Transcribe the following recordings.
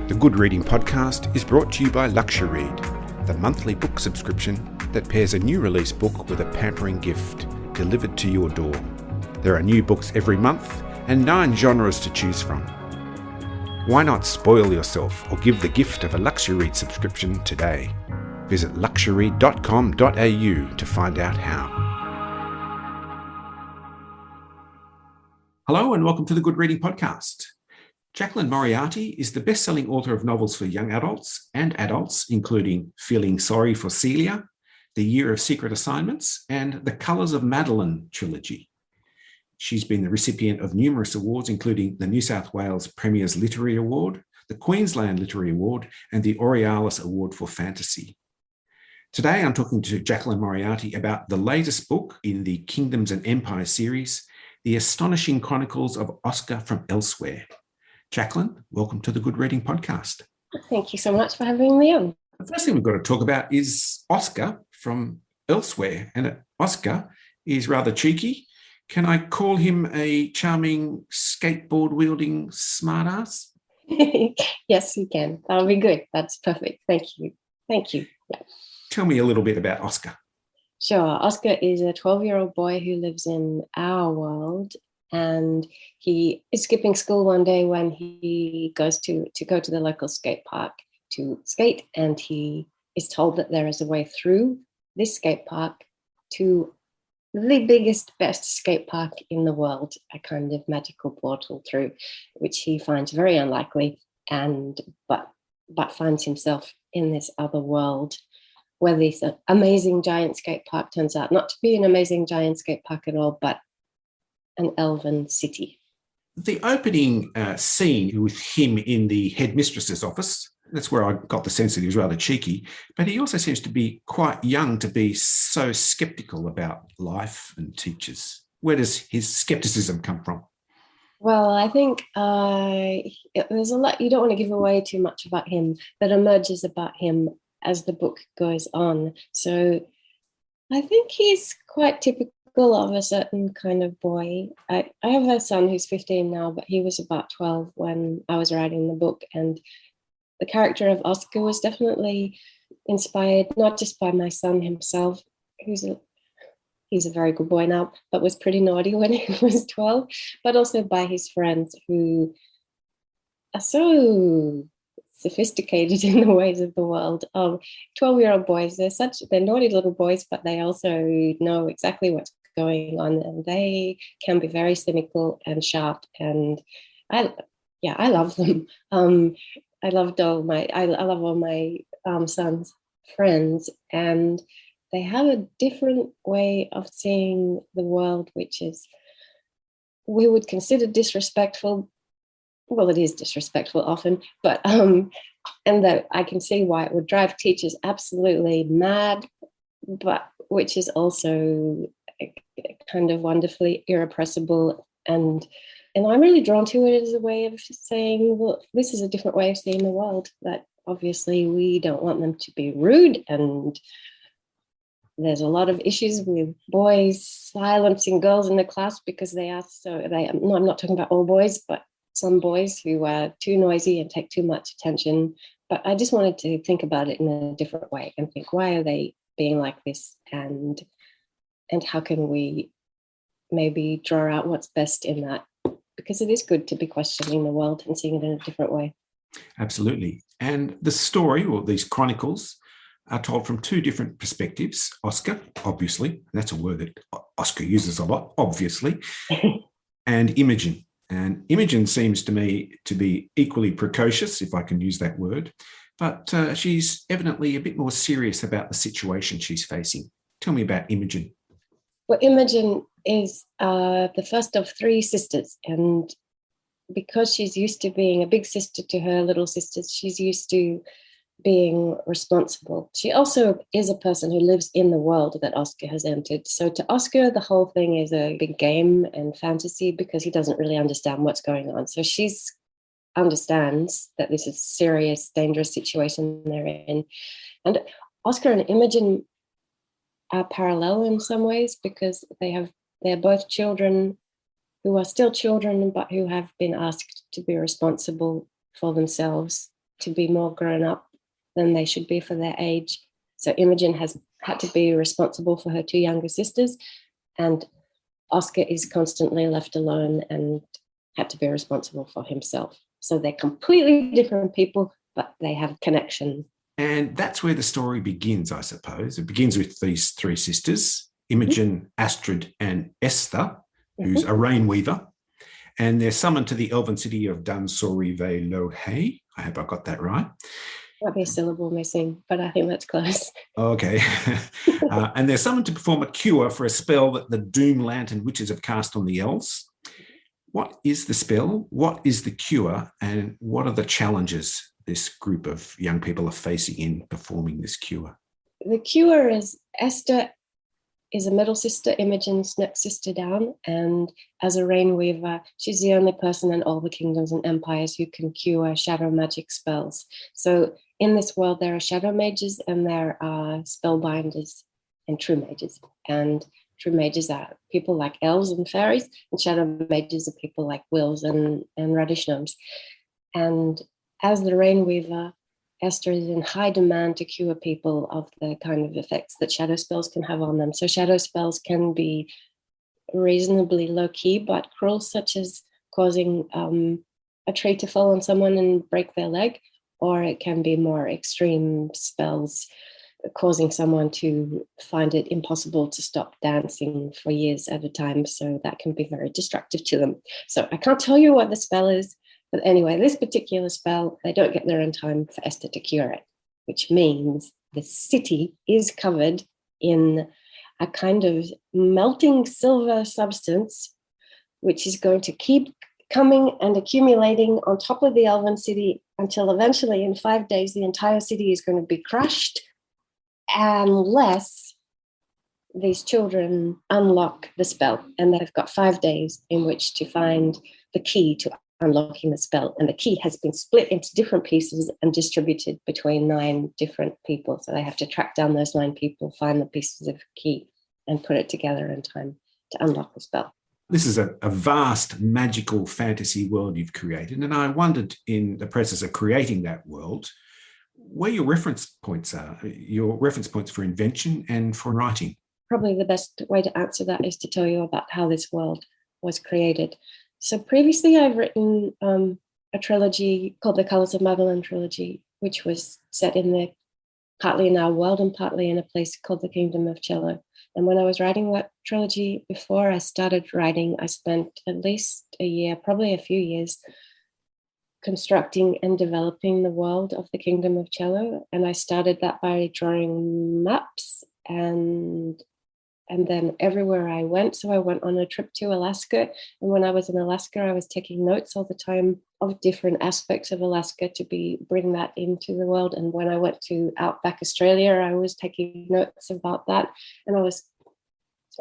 The Good Reading Podcast is brought to you by Luxury-Read, the monthly book subscription that pairs a new release book with a pampering gift delivered to your door. There are new books every month and 9 genres to choose from. Why not spoil yourself or give the gift of a Luxury-Read subscription today? Visit luxury.com.au to find out how. Hello and welcome to the Good Reading Podcast. Jaclyn Moriarty is the best-selling author of novels for young adults and adults, including Feeling Sorry for Celia, The Year of Secret Assignments, and The Colours of Madeline trilogy. She's been the recipient of numerous awards, including the New South Wales Premier's Literary Award, the Queensland Literary Award, and the Aurealis Award for Fantasy. Today, I'm talking to Jaclyn Moriarty about the latest book in the Kingdoms and Empires series, The Astonishing Chronicles of Oscar from Elsewhere. Jaclyn, welcome to the Good Reading Podcast. Thank you so much for having me on. The first thing we've got to talk about is Oscar from Elsewhere. And Oscar is rather cheeky. Can I call him a charming skateboard-wielding smartass? Yes, you can. That'll be good. That's perfect. Thank you. Yeah. Tell me a little bit about Oscar. Sure. Oscar is a 12-year-old boy who lives in our world, and he is skipping school one day when he goes to go to the local skate park to skate, and he is told that there is a way through this skate park to the biggest, best skate park in the world, a kind of magical portal through, which he finds very unlikely, but finds himself in this other world where this amazing giant skate park turns out not to be an amazing giant skate park at all, but an elven city. The opening scene with him in the headmistress's office, that's where I got the sense that he was rather cheeky, but he also seems to be quite young to be so sceptical about life and teachers. Where does his skepticism come from? Well, I think there's a lot, you don't want to give away too much about him, that emerges about him as the book goes on. So I think he's quite typical of a certain kind of boy. I have a son who's 15 now, but he was about 12 when I was writing the book, and the character of Oscar was definitely inspired not just by my son himself, he's a very good boy now, but was pretty naughty when he was 12, but also by his friends who are so sophisticated in the ways of the world. 12-year-old boys, they're naughty little boys, but they also know exactly what's going on, and they can be very cynical and sharp, and I love them. I love all my son's friends, and they have a different way of seeing the world, which is, we would consider disrespectful. Well, it is disrespectful often, but and that I can see why it would drive teachers absolutely mad, but which is also kind of wonderfully irrepressible, and I'm really drawn to it as a way of saying, well, this is a different way of seeing the world, that obviously we don't want them to be rude, and there's a lot of issues with boys silencing girls in the class because I'm not talking about all boys, but some boys who are too noisy and take too much attention. But I just wanted to think about it in a different way and think, why are they being like this, and how can we maybe draw out what's best in that? Because it is good to be questioning the world and seeing it in a different way. Absolutely. And the story, or these chronicles, are told from 2 different perspectives. Oscar, obviously, that's a word that Oscar uses a lot, obviously, and Imogen. And Imogen seems to me to be equally precocious, if I can use that word, but she's evidently a bit more serious about the situation she's facing. Tell me about Imogen. Well, Imogen is the first of 3 sisters, and because she's used to being a big sister to her little sisters, she's used to being responsible. She also is a person who lives in the world that Oscar has entered. So to Oscar, the whole thing is a big game and fantasy because he doesn't really understand what's going on. So she understands that this is a serious, dangerous situation they're in. And Oscar and Imogen are parallel in some ways because they're both children who are still children, but who have been asked to be responsible for themselves to be more grown up than they should be for their age. So Imogen has had to be responsible for her two younger sisters, and Oscar is constantly left alone and had to be responsible for himself. So they're completely different people, but they have connection. And that's where the story begins, I suppose. It begins with these three sisters, Imogen, Astrid, and Esther, who's a rain weaver. And they're summoned to the Elven city of Dun-sorey-lo-vay-lo-hey. I hope I got that right. Might be a syllable missing, but I think that's close. Okay. And they're summoned to perform a cure for a spell that the Doom Lantern witches have cast on the elves. What is the spell? What is the cure? And what are the challenges this group of young people are facing in performing this cure? The cure is Esther is a middle sister, Imogen's next sister down, and as a rain weaver, she's the only person in all the kingdoms and empires who can cure shadow magic spells. So in this world, there are shadow mages and there are spellbinders and true mages. And true mages are people like elves and fairies, and shadow mages are people like wills and radish gnomes. And as the rain weaver, Esther is in high demand to cure people of the kind of effects that shadow spells can have on them. So shadow spells can be reasonably low-key but cruel, such as causing a tree to fall on someone and break their leg, or it can be more extreme spells causing someone to find it impossible to stop dancing for years at a time. So that can be very destructive to them. So I can't tell you what the spell is, but anyway, this particular spell, they don't get there in time for Esther to cure it, which means the city is covered in a kind of melting silver substance, which is going to keep coming and accumulating on top of the Elven city until eventually in 5 days, the entire city is going to be crushed unless these children unlock the spell. And they've got 5 days in which to find the key to unlocking the spell, and the key has been split into different pieces and distributed between 9 different people. So they have to track down those 9 people, find the pieces of key, and put it together in time to unlock the spell. This is a vast magical fantasy world you've created, and I wondered in the process of creating that world where your reference points are, your reference points for invention and for writing. Probably the best way to answer that is to tell you about how this world was created. So previously I've written a trilogy called the Colours of Madeline trilogy, which was set in partly in our world and partly in a place called the Kingdom of Cello. And when I was writing that trilogy, before I started writing, I spent at least a year, probably a few years, constructing and developing the world of the Kingdom of Cello. And I started that by drawing maps and then everywhere I went. So I went on a trip to Alaska. And when I was in Alaska, I was taking notes all the time of different aspects of Alaska to bring that into the world. And when I went to Outback Australia, I was taking notes about that. And I was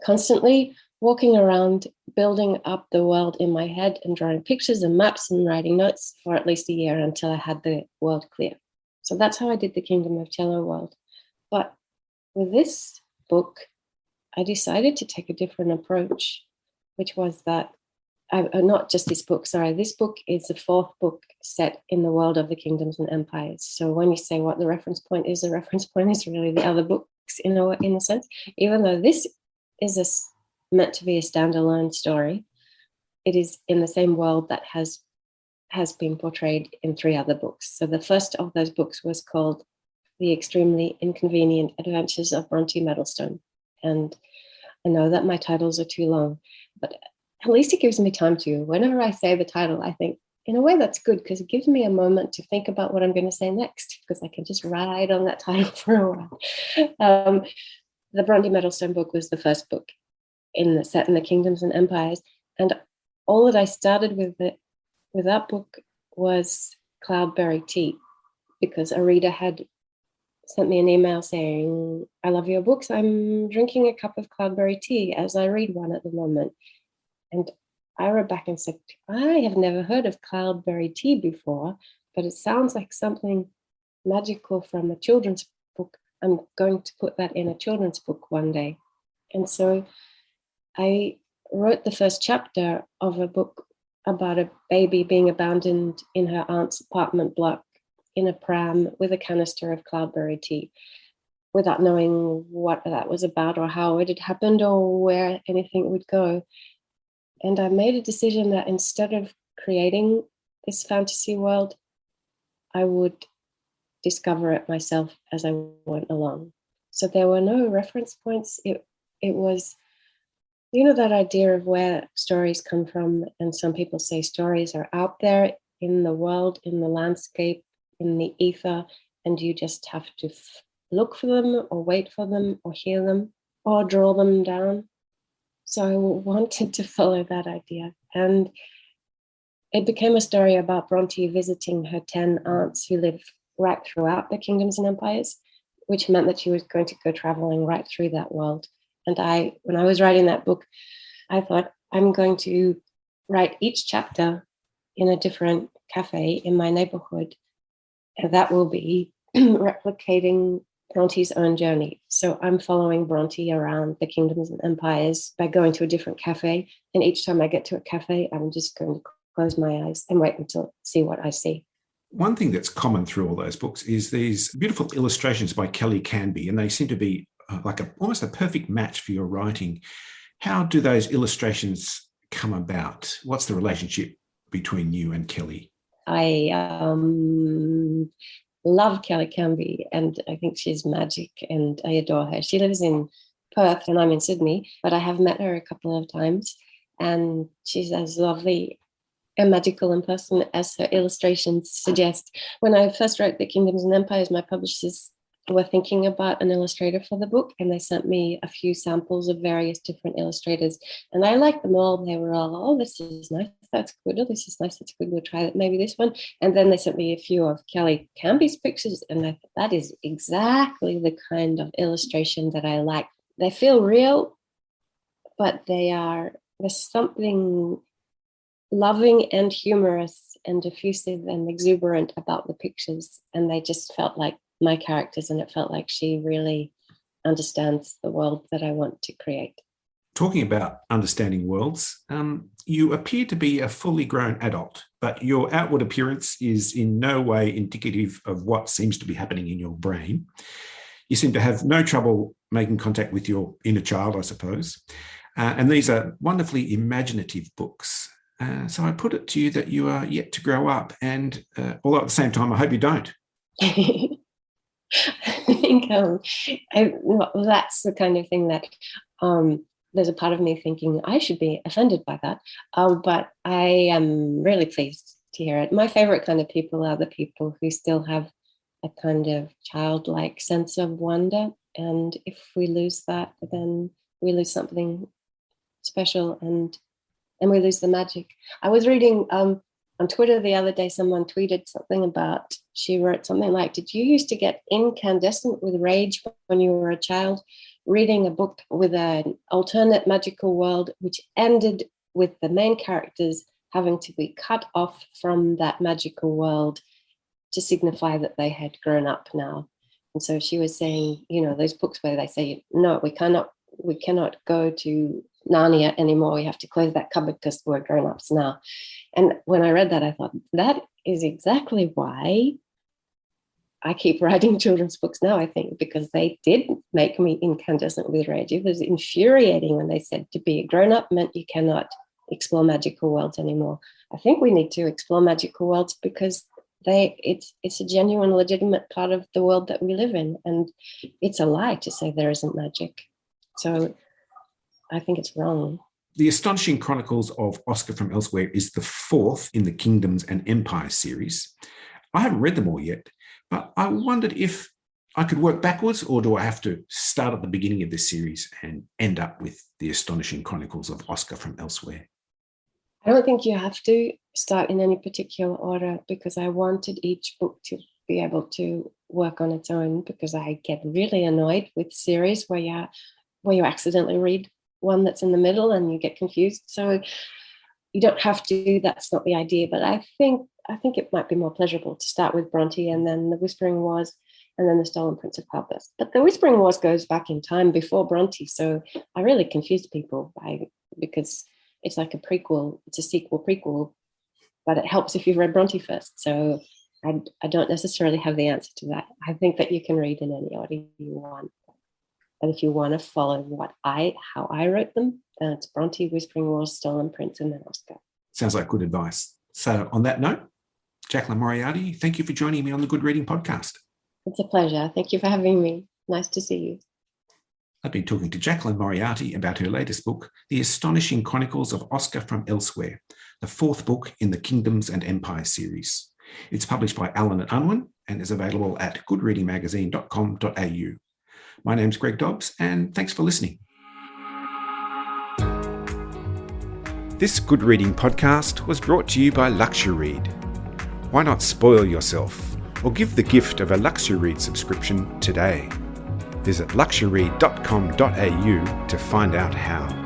constantly walking around, building up the world in my head and drawing pictures and maps and writing notes for at least a year until I had the world clear. So that's how I did the Kingdom of Cello world. But with this book, I decided to take a different approach, which was that, not just this book, this book is the 4th book set in the world of the kingdoms and empires. So when you say what the reference point is, the reference point is really the other books in a sense. Even though this is meant to be a standalone story, it is in the same world that has been portrayed in 3 other books. So the first of those books was called The Extremely Inconvenient Adventures of Bronte Mettlestone. And I know that my titles are too long, but at least it gives me time to. Whenever I say the title, I think, in a way, that's good because it gives me a moment to think about what I'm going to say next, because I can just ride on that title for a while. The Bronte Mettlestone book was the first book set in the Kingdoms and Empires. And all that I started with that book was Cloudberry tea, because a reader had sent me an email saying, I love your books. I'm drinking a cup of cloudberry tea as I read one at the moment. And I wrote back and said, I have never heard of cloudberry tea before, but it sounds like something magical from a children's book. I'm going to put that in a children's book one day. And so I wrote the first chapter of a book about a baby being abandoned in her aunt's apartment block in a pram with a canister of cloudberry tea without knowing what that was about or how it had happened or where anything would go. And I made a decision that instead of creating this fantasy world, I would discover it myself as I went along. So there were no reference points. It was, you know, that idea of where stories come from. And some people say stories are out there in the world, in the landscape, in the ether, and you just have to look for them or wait for them or hear them or draw them down. So I wanted to follow that idea. And it became a story about Bronte visiting her 10 aunts who live right throughout the kingdoms and empires, which meant that she was going to go traveling right through that world. And when I was writing that book, I thought, I'm going to write each chapter in a different cafe in my neighborhood. And that will be replicating Bronte's own journey. So I'm following Bronte around the kingdoms and empires by going to a different cafe. And each time I get to a cafe, I'm just going to close my eyes and wait until see what I see. One thing that's common through all those books is these beautiful illustrations by Kelly Canby, and they seem to be like almost a perfect match for your writing. How do those illustrations come about? What's the relationship between you and Kelly? I love Kelly Canby, and I think she's magic, and I adore her. She lives in Perth and I'm in Sydney, but I have met her a couple of times, and she's as lovely and magical in person as her illustrations suggest. When I first wrote The Kingdoms and Empires, my publishers were thinking about an illustrator for the book, and they sent me a few samples of various different illustrators, and I liked them all. They were all, oh, this is nice, that's good, oh, this is nice, that's good, we'll try that, maybe this one. And then they sent me a few of Kelly Canby's pictures, and I thought, that is exactly the kind of illustration that I like. They feel real, but there's something loving and humorous and diffusive and exuberant about the pictures, and they just felt like my characters, and it felt like she really understands the world that I want to create. Talking about understanding worlds, you appear to be a fully grown adult, but your outward appearance is in no way indicative of what seems to be happening in your brain. You seem to have no trouble making contact with your inner child, I suppose. And these are wonderfully imaginative books. So I put it to you that you are yet to grow up, and although at the same time, I hope you don't. I think that's the kind of thing that there's a part of me thinking I should be offended by that, but I am really pleased to hear it. My favorite kind of people are the people who still have a kind of childlike sense of wonder, and if we lose that, then we lose something special, and we lose the magic. I was reading on Twitter the other day, someone tweeted something about, she wrote something like, did you used to get incandescent with rage when you were a child, reading a book with an alternate magical world, which ended with the main characters having to be cut off from that magical world to signify that they had grown up now? And so she was saying, you know, those books where they say, no, we cannot go to Narnia anymore. We have to close that cupboard because we're grown-ups now. And when I read that, I thought, that is exactly why I keep writing children's books now, I think, because they did make me incandescent with rage. It was infuriating when they said to be a grown-up meant you cannot explore magical worlds anymore. I think we need to explore magical worlds because it's a genuine, legitimate part of the world that we live in. And it's a lie to say there isn't magic. So I think it's wrong. The Astonishing Chronicles of Oscar from Elsewhere is the fourth in the Kingdoms and Empires series. I haven't read them all yet, but I wondered if I could work backwards, or do I have to start at the beginning of this series and end up with the Astonishing Chronicles of Oscar from Elsewhere? I don't think you have to start in any particular order, because I wanted each book to be able to work on its own, because I get really annoyed with series where you accidentally read one that's in the middle and you get confused. So you don't have to, that's not the idea, but I think it might be more pleasurable to start with Bronte and then the Whispering Wars and then the Stolen Prince of Cloudburst. But the Whispering Wars goes back in time before Bronte, so I really confused people because it's like a prequel, it's a sequel prequel, but it helps if you've read Bronte first. So I don't necessarily have the answer to that. I think that you can read in any order you want. And if you want to follow how I wrote them, then it's Bronte, Whispering Wars, Stolen Prince, and then Oscar. Sounds like good advice. So on that note, Jaclyn Moriarty, thank you for joining me on the Good Reading Podcast. It's a pleasure. Thank you for having me. Nice to see you. I've been talking to Jaclyn Moriarty about her latest book, The Astonishing Chronicles of Oscar from Elsewhere, the fourth book in the Kingdoms and Empires series. It's published by Allen & Unwin and is available at goodreadingmagazine.com.au. My name's Greg Dobbs, and thanks for listening. This Good Reading Podcast was brought to you by Luxuread. Why not spoil yourself or give the gift of a Luxuread subscription today? Visit luxuread.com.au to find out how.